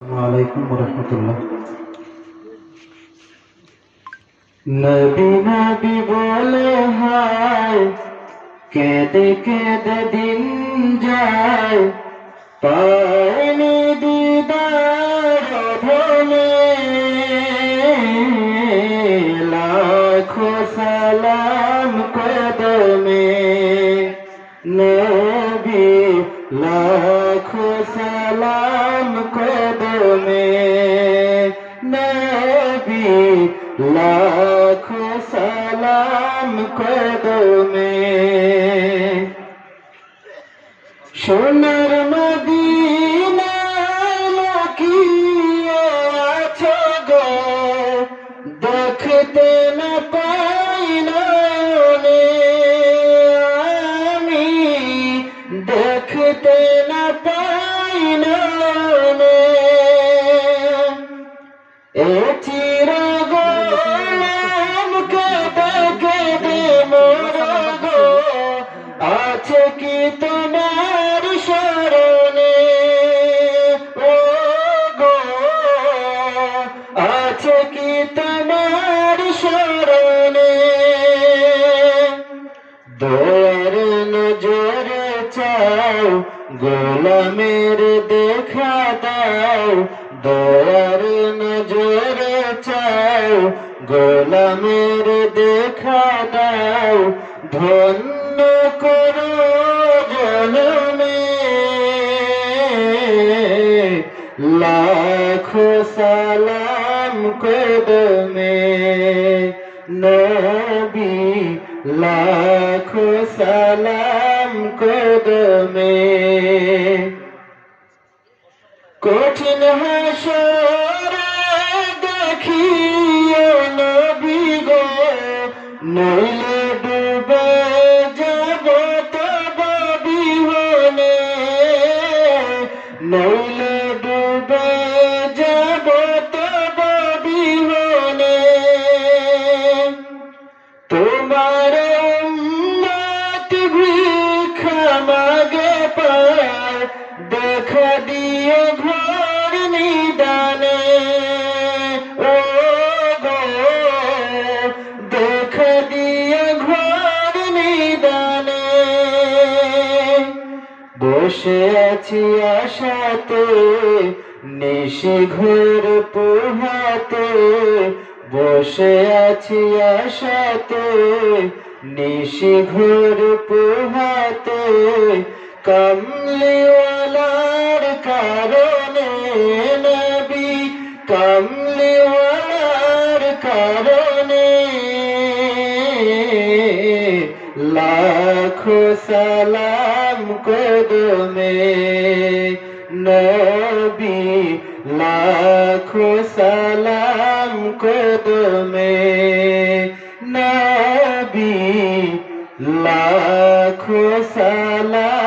ওয়ালাইকুম রহমতুল্লাহ। নবী নবী বলে হায়, কেঁদে কেঁদে দিন যায়, পায়নি দিদার ধনে। লাখো সালাম কদমে নবী, লাখো সালাম কদমে নবী, লাখো সালাম কদমে। সোনার মদিনায় লুকিয়ে আছো গো, দেখতে না পাই নয়নে আমি, দেখতে না পাই নয়নে। এ চির গোলাম কেঁদে কেঁদে মরো গো, আছে কি তোমার স্মরণে? ও গো, আছে কি তোমার স্মরণে? দয়ার নজরে চাও, গোলামের দেখা দাও। দয়ার নজরে চাও, গোলামের দেখা দাও। ধন্য করো জনমে, লাখো সালাম কদমে নবী, লাখো সালাম কদমে। কঠিন হাসরে দেখিও নবী গো, নইলে ডুবে যাব তব বিহনে। নইলে ডুবে যাব তব বিহনে। তোমার উম্মত ভিক্ষা মাগে পায়, দেখা দিও ঘোর নিদানে। ও গো, দেখা দিও ঘোর নিদানে। বসে আছি আশাতে নিশি ঘোর পোহাতে। বসে আছি আশাতে নিশি ঘোর পোহাতে। কামলিওয়ালার কারণে নবী, কামলিওয়ালার কারণে। লাখো সালাম কদমে নবী, লাখো সালাম কদমে নবী, লাখো সালাম।